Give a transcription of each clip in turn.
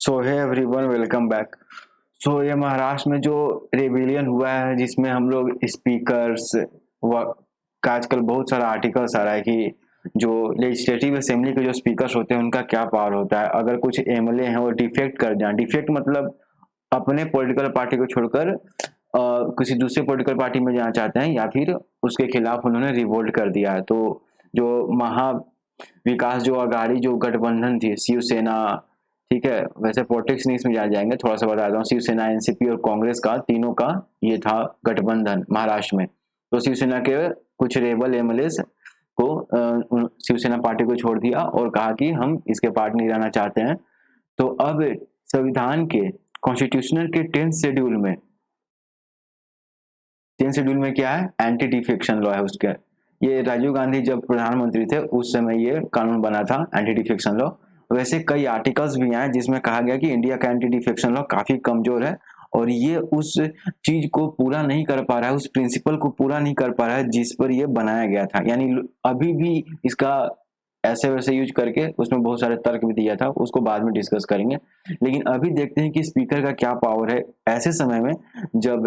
सो है everyone, welcome back. ये महाराष्ट्र में जो रेबिलियन हुआ है, जिसमें हम लोग स्पीकर्स का आजकल बहुत सारा आर्टिकल्स आ रहा है कि जो लेजिस्लेटिव असेंबली के जो स्पीकर्स होते हैं उनका क्या पावर होता है। अगर कुछ एमएलए हैं वो डिफेक्ट कर जाए, डिफेक्ट मतलब अपने पॉलिटिकल पार्टी को छोड़कर किसी दूसरे पॉलिटिकल पार्टी में जाना चाहते हैं या फिर उसके खिलाफ उन्होंने रिवोल्ट कर दिया है, तो जो महा विकास जो अघाड़ी जो गठबंधन थी, शिवसेना, ठीक है, वैसे पॉलिटिक्स नहीं इसमें जा जाएंगे, थोड़ा सा बता दूं। शिवसेना, एनसीपी और कांग्रेस का, तीनों का ये था गठबंधन महाराष्ट्र में। तो शिवसेना के कुछ रेबल एमएलए को शिवसेना पार्टी को छोड़ दिया और कहा कि हम इसके पार्ट नहीं रहना चाहते हैं। तो अब संविधान के कॉन्स्टिट्यूशनल के 10th शेड्यूल में क्या है, एंटी डिफेक्शन लॉ है उसके। ये राजीव गांधी जब प्रधानमंत्री थे उस समय ये कानून बना था, एंटी डिफेक्शन लॉ। वैसे कई आर्टिकल्स भी आए जिसमें कहा गया कि इंडिया का एंटी डिफेक्शन लॉ काफी कमजोर है और ये उस चीज को पूरा नहीं कर पा रहा है, उस प्रिंसिपल को पूरा नहीं कर पा रहा है जिस पर ये बनाया गया था। यानी अभी भी इसका ऐसे वैसे यूज करके उसमें बहुत सारे तर्क भी दिया था, उसको बाद में डिस्कस करेंगे। लेकिन अभी देखते हैं कि स्पीकर का क्या पावर है ऐसे समय में जब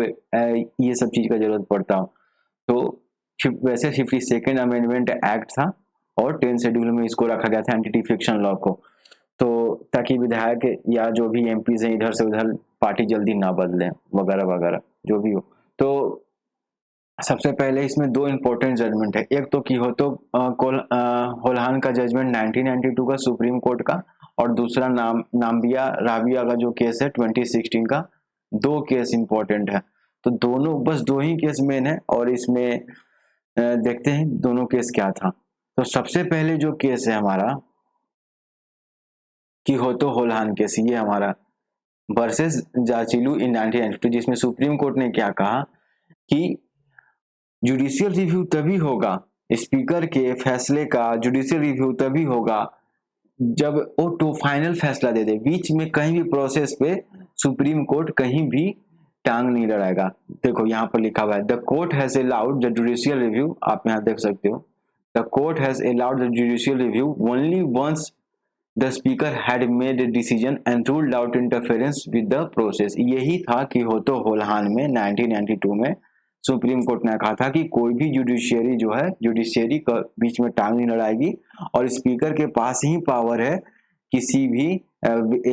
ये सब चीज का जरूरत पड़ता हो। तो वैसे 52nd अमेंडमेंट एक्ट था और 10th शेड्यूल में इसको रखा गया था, एंटी डिफेक्शन लॉ को, तो ताकि विधायक या जो भी एमपीज हैं इधर से उधर पार्टी जल्दी ना बदलें वगैरह वगैरह जो भी हो। तो सबसे पहले इसमें दो इम्पोर्टेंट जजमेंट है। एक तो होलहान का जजमेंट 1992 का सुप्रीम कोर्ट का, और दूसरा नाम्बिया राबिया का जो केस है 2016 का। दो केस इंपॉर्टेंट है, तो दोनों बस दो ही केस मेन है और इसमें देखते हैं दोनों केस क्या था। तो सबसे पहले जो केस है हमारा कि होतो होलहान केस, ये हमारा वर्सेस जाचिलू इन 1992, जिसमें सुप्रीम कोर्ट ने क्या कहा कि जुडिशियल रिव्यू तभी होगा, स्पीकर के फैसले का जुडिशियल रिव्यू तभी होगा जब वो तो फाइनल फैसला दे दे। बीच में कहीं भी प्रोसेस पे सुप्रीम कोर्ट कहीं भी टांग नहीं लड़ाएगा। देखो यहाँ पर लिखा हुआ है, the court has allowed the judicial review, आप यहाँ देख सकते हो, the court has allowed the judicial review only once the speaker had made a decision and ruled out interference with the process। यही था कि होतो होलहान में 1992 में सुप्रीम कोर्ट ने कहा था कि कोई भी जुडिशियरी जो है, जुडिशियरी का बीच में टांग नहीं लड़ाएगी और स्पीकर के पास ही पावर है किसी भी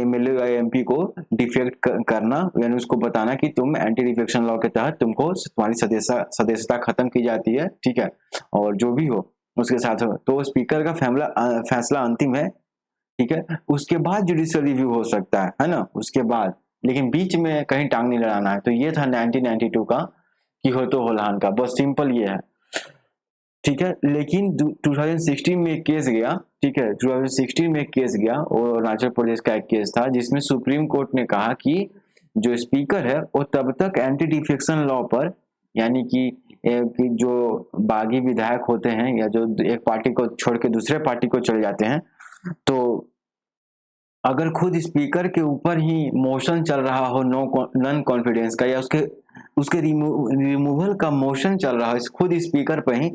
एमएलए या एमपी को डिफेक्ट करना, यानी उसको बताना कि तुम एंटी डिफेक्शन लॉ के तहत तुमको तुम्हारी सदस्यता खत्म की जाती है, ठीक है, और जो भी हो उसके साथ हो। तो स्पीकर का फैसला अंतिम है, ठीक है। उसके बाद जुडिशियल रिव्यू हो सकता है ना, उसके बाद, लेकिन बीच में कहीं टांग नहीं लड़ाना है। तो ये था 1992 का कि होतो होलहान का, बस सिंपल ये है, ठीक है। लेकिन 2016 में एक केस गया, ठीक है, 2016 में एक केस गया और अरुणाचल प्रदेश का एक केस था जिसमें सुप्रीम कोर्ट ने कहा कि जो स्पीकर है वो तब तक एंटी डिफेक्शन लॉ पर, यानी कि जो बागी विधायक होते हैं या जो एक पार्टी को छोड़ के दूसरे पार्टी को चले जाते हैं, तो अगर खुद स्पीकर के ऊपर ही मोशन चल रहा हो नॉन कॉन्फिडेंस का, या उसके रिमूवल का मोशन चल रहा है खुद स्पीकर पे ही,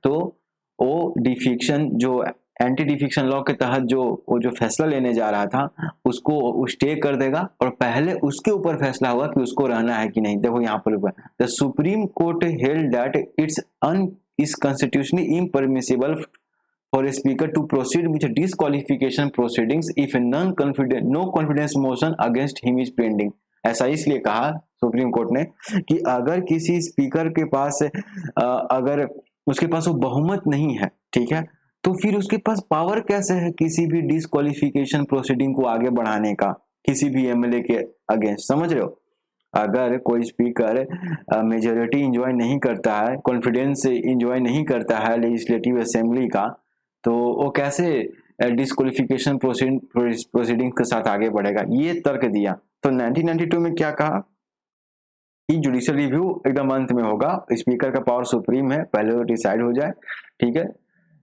तो वो डिफिक्शन जो एंटी डिफिक्शन लॉ के तहत वो जो फैसला लेने जा रहा था उसको स्टे कर देगा और पहले उसके ऊपर फैसला होगा कि उसको रहना है कि नहीं। देखो यहाँ पर the Supreme Court held that is constitutionally impermissible for a speaker to proceed with disqualification proceedings if a no confidence motion against him is pending। ऐसा इसलिए कहा सुप्रीम कोर्ट ने कि अगर किसी स्पीकर के पास अगर उसके पास वो बहुमत नहीं है, ठीक है, तो फिर उसके पास पावर कैसे है किसी भी डिस्क्वालिफिकेशन प्रोसीडिंग को आगे बढ़ाने का किसी भी एमएलए के अगेंस्ट, समझ रहे हो। अगर कोई स्पीकर मेजोरिटी इंजॉय नहीं करता है, कॉन्फिडेंस इंजॉय नहीं करता है लेजिस्लेटिव असेंबली का, तो वो कैसे डिस्क्वालिफिकेशन प्रोसीडिंग के साथ आगे बढ़ेगा, ये तर्क दिया। तो 1992 में क्या कहा कि जुडिशियल रिव्यू एकदम अंत में होगा, स्पीकर का पावर सुप्रीम है, पहले वो डिसाइड हो जाए, ठीक है।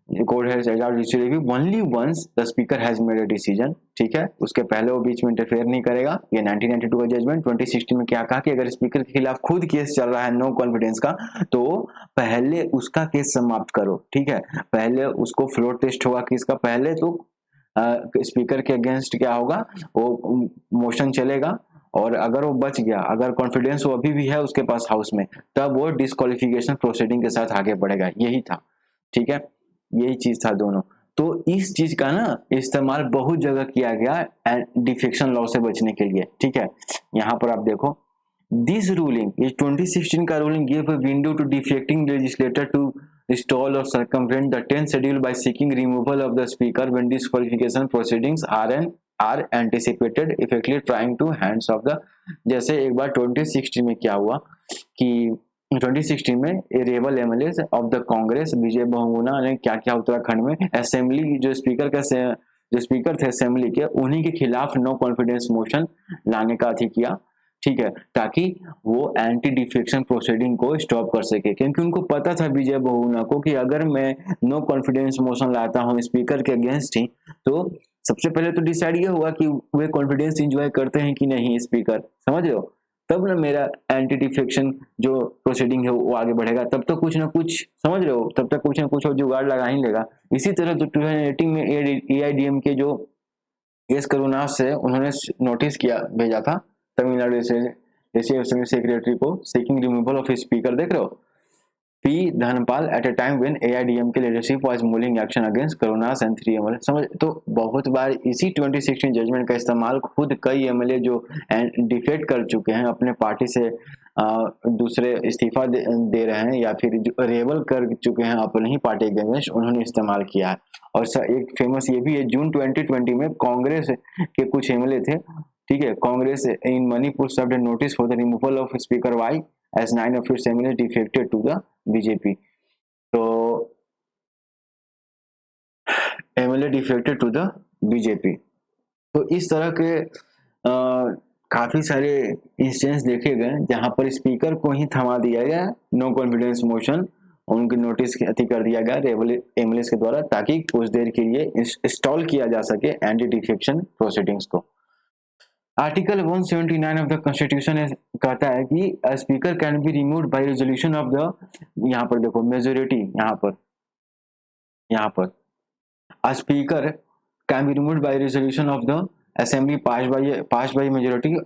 Court has allowed judicial review only once the speaker has made a decision, ठीक है, उसके पहले वो बीच में इंटरफेयर नहीं करेगा। ये 1992 का जजमेंट। 2016 में क्या कहा कि अगर स्पीकर के खिलाफ खुद केस चल रहा है नो कॉन्फिडेंस का, तो पहले उसका केस समाप्त करो, ठीक है, पहले उसको फ्लोर टेस्ट होगा किसका, पहले तो स्पीकर के अगेंस्ट क्या होगा, वो मोशन चलेगा, और अगर वो बच गया, अगर कॉन्फिडेंस वो अभी भी है उसके पास हाउस में, तब वो डिस्क्वालिफिकेशन प्रोसीडिंग के साथ आगे बढ़ेगा। यही था, ठीक है, यही चीज था दोनों। तो इस चीज का ना इस्तेमाल बहुत जगह किया गया डिफेक्शन लॉ से बचने के लिए, ठीक है। यहाँ पर आप देखो, दिस रूलिंग इज 2016 का ruling give a window to defecting legislator to install or circumvent the 10th schedule by seeking removal of the speaker when disqualification proceedings are anticipated effectively trying to hands of the। जैसे एक बार 2016 में क्या हुआ कि 2016 में rebel MLA of the Congress Vijay Bahuguna ने क्या क्या उत्तराखंड में असेंबली जो स्पीकर थे असेंबली के, उन्हीं के खिलाफ नो कॉन्फिडेंस मोशन लाने का अधिक किया, ठीक है, ताकि वो एंटी डिफेक्शन प्रोसीडिंग को स्टॉप कर सके। क्योंकि उनको पता था विजय बहुगुणा को कि अगर मैं नो कॉन्फिडेंस मोशन लाता हूँ स्पीकर के अगेंस्ट ही, तो सबसे पहले तो डिसाइड ये हुआ कि वे कॉन्फिडेंस इंजॉय करते हैं कि नहीं स्पीकर, समझ रहे हो, तब ना मेरा एंटी डिफेक्शन जो प्रोसीडिंग है वो आगे बढ़ेगा। तब तो कुछ ना कुछ, समझ रहे हो, तब तक कुछ ना कुछ जुगाड़ लगा ही लेगा। इसी तरह तो 2018 में एआईडीएम के जो एस करुणास से उन्होंने नोटिस किया भेजा था तमिलनाडु सेक्रेटरी को सीकिंग रिमूवल ऑफ स्पीकर, देख रहे हो, P Dhanapal at a time when AIADMK leadership was moving action against Karunas and 3 MLA. समझ, तो बहुत बार इसी 2016 जजमेंट का इस्तेमाल खुद कई एमएलए जो डिफेक्ट कर चुके हैं अपने पार्टी से, दूसरे इस्तीफा दे रहे हैं या फिर जो रेबल कर चुके हैं अपने ही पार्टी के अगेंस्ट, उन्होंने इस्तेमाल किया है। और एक फेमस ये भी है, जून 2020 में कांग्रेस के कुछ एमएलए थे, ठीक है, Congress in Manipur served a notice for the removal of speaker Y as 9 of its MLAs defected to the BJP। तो MLA defected to the BJP। तो इस तरह के काफी सारे इंस्टेंस देखे गए जहां पर स्पीकर को ही थमा दिया गया, नो कॉन्फिडेंस मोशन उनके नोटिस अति कर दिया गया एमएलएस के द्वारा, ताकि कुछ देर के लिए इंस्टॉल किया जा सके एंटी डिफेक्शन प्रोसीडिंग्स को। आर्टिकल 179 ऑफ द कॉन्स्टिट्यूशन कहता है कि speaker can be removed by resolution of the, यहाँ पर देखो मेजोरिटी, यहाँ पर speaker can be removed by resolution of the assembly pass by majority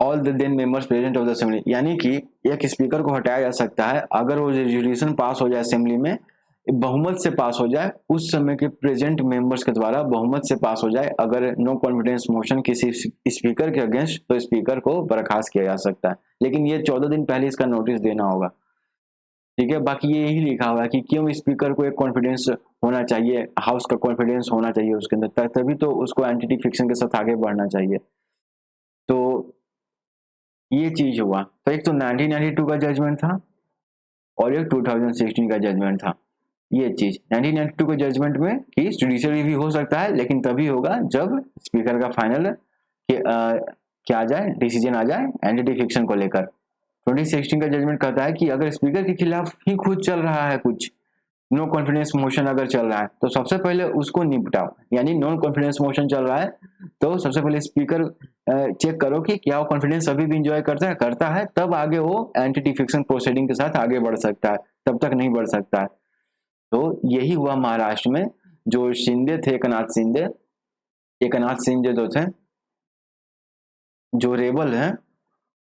all the then members present of the assembly. यानी कि एक स्पीकर को हटाया जा सकता है अगर वो रेजोल्यूशन पास हो जाए असेंबली में, बहुमत से पास हो जाए, उस समय के प्रेजेंट मेंबर्स के द्वारा बहुमत से पास हो जाए। अगर नो कॉन्फिडेंस मोशन किसी स्पीकर के अगेंस्ट, तो स्पीकर को बर्खास्त किया जा सकता है, लेकिन ये 14 दिन पहले इसका नोटिस देना होगा, ठीक है। बाकी ये यही लिखा हुआ है कि क्यों स्पीकर को एक कॉन्फिडेंस होना चाहिए, हाउस का कॉन्फिडेंस होना चाहिए उसके अंदर, तभी तो उसको एंटी डिफेक्शन के साथ आगे बढ़ना चाहिए। तो ये चीज हुआ। तो एक तो 1992 का जजमेंट था और एक 2016 का जजमेंट था। ये चीज 1992 के जजमेंट में कि जुडिशियल रिव्यू हो सकता है, लेकिन तभी होगा जब स्पीकर का फाइनल क्या आ जाए, डिसीजन आ जाए एंटी डिफेक्शन को लेकर। 2016 का जजमेंट कहता है कि अगर स्पीकर के खिलाफ ही खुद चल रहा है कुछ, नो कॉन्फिडेंस मोशन अगर चल रहा है, तो सबसे पहले उसको निपटाओ। यानी नो कॉन्फिडेंस मोशन चल रहा है तो सबसे पहले स्पीकर चेक करो कि क्या वो कॉन्फिडेंस अभी भी इंजॉय करता है, तब आगे वो एंटी डिफेक्शन प्रोसीडिंग के साथ आगे बढ़ सकता है, तब तक नहीं बढ़ सकता है। तो यही हुआ महाराष्ट्र में। जो शिंदे थे, एकनाथ शिंदे जो थे, जो रेबल हैं,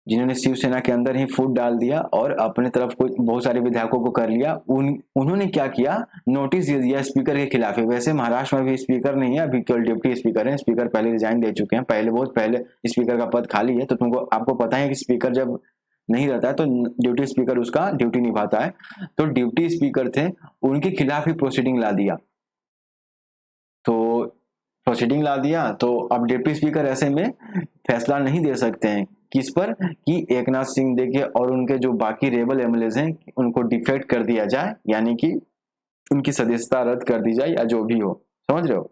जिन्होंने शिवसेना के अंदर ही फूट डाल दिया और अपने तरफ को बहुत सारे विधायकों को कर लिया, उन्होंने क्या किया, नोटिस दे दिया स्पीकर के खिलाफ। वैसे महाराष्ट्र में भी स्पीकर नहीं है, अभी केवल डिप्टी स्पीकर है। स्पीकर पहले रिजाइन दे चुके हैं, बहुत पहले स्पीकर का पद खाली है। तो आपको पता है कि स्पीकर जब नहीं रहता है तो ड्यूटी स्पीकर उसका ड्यूटी निभाता है। तो ड्यूटी स्पीकर थे, उनके खिलाफ ही प्रोसीडिंग ला दिया। तो अब डिप्टी स्पीकर ऐसे में फैसला नहीं दे सकते हैं किस पर, कि एकनाथ शिंदे के और उनके जो बाकी रेबल एमएलएज हैं उनको डिफेक्ट कर दिया जाए, यानी कि उनकी सदस्यता रद्द कर दी जाए या जो भी हो, समझ रहे हो।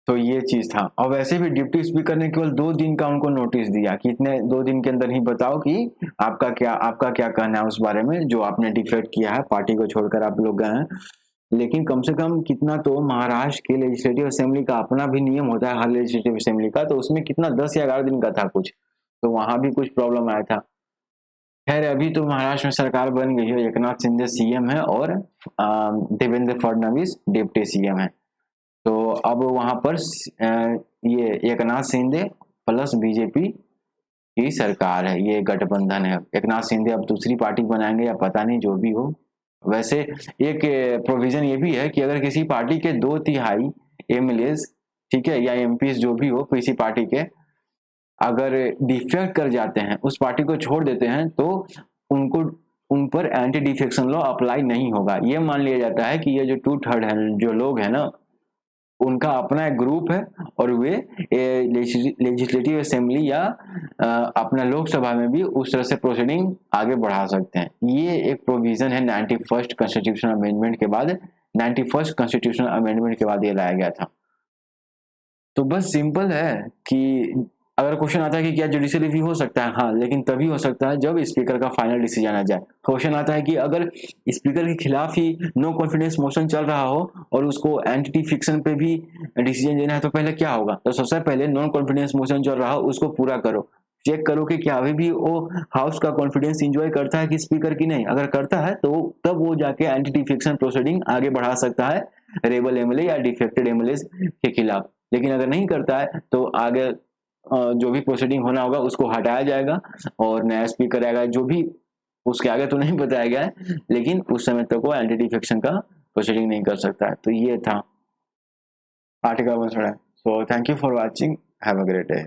तो ये चीज था। और वैसे भी डिप्टी स्पीकर ने केवल 2 दिन का उनको नोटिस दिया कि इतने 2 दिन के अंदर ही बताओ कि आपका क्या कहना है उस बारे में जो आपने डिफेक्ट किया है, पार्टी को छोड़कर आप लोग गए हैं। लेकिन कम से कम कितना तो महाराष्ट्र के लेजिस्लेटिव असेंबली का अपना भी नियम होता है हर लेजिस्लेटिव असेंबली का, तो उसमें कितना 10 या 11 दिन का था कुछ, तो वहां भी कुछ प्रॉब्लम आया था। खैर अभी तो महाराष्ट्र में सरकार बन गई है, एकनाथ शिंदे सीएम है और देवेंद्र फडणवीस डिप्टी सीएम है। तो अब वहां पर ये एकनाथ शिंदे प्लस बीजेपी की सरकार है, ये गठबंधन है। एकनाथ शिंदे अब दूसरी पार्टी बनाएंगे या पता नहीं, जो भी हो। वैसे एक प्रोविजन ये भी है कि अगर किसी पार्टी के 2/3 एमएलए, ठीक है, या एमपी जो भी हो किसी पार्टी के, अगर डिफेक्ट कर जाते हैं, उस पार्टी को छोड़ देते हैं, तो उनको उन पर एंटी डिफेक्शन लॉ अप्लाई नहीं होगा। ये मान लिया जाता है कि ये जो 2/3 है जो लोग हैं ना, उनका अपना एक ग्रुप है और वे लेजिस्लेटिव असेंबली या अपना लोकसभा में भी उस तरह से प्रोसीडिंग आगे बढ़ा सकते हैं। ये एक प्रोविजन है 91st कॉन्स्टिट्यूशनल अमेंडमेंट के बाद, 91st कॉन्स्टिट्यूशनल अमेंडमेंट के बाद ये लाया गया था। तो बस सिंपल है कि अगर क्वेश्चन आता है कि क्या जुडिशियल रिव्यू हो सकता है, हाँ, लेकिन तभी हो सकता है जब स्पीकर का फाइनल डिसीजन आ जाए। क्वेश्चन आता है कि अगर स्पीकर के खिलाफ ही नो कॉन्फिडेंस मोशन चल रहा हो और उसको एंटी फिक्शन पे भी डिसीजन देना है, तो पहले क्या होगा? तो सबसे पहले नॉन कॉन्फिडेंस मोशन चल रहा हो उसको पूरा करो, चेक करो कि क्या अभी भी वो हाउस का कॉन्फिडेंस इंजॉय करता है कि स्पीकर की नहीं। अगर करता है तो तब वो जाके एंटी डिफेक्शन प्रोसीडिंग आगे बढ़ा सकता है रेबल एमएलए या डिफेक्टेड एमएलए के खिलाफ। लेकिन अगर नहीं करता है तो आगे जो भी प्रोसीडिंग होना होगा उसको हटाया जाएगा और नया स्पीकर आएगा। जो भी उसके आगे तो नहीं बताया गया है, लेकिन उस समय तक वो एंटी डिफेक्शन का प्रोसीडिंग नहीं कर सकता है। तो ये था article 1। So thank you for watching, have a great day.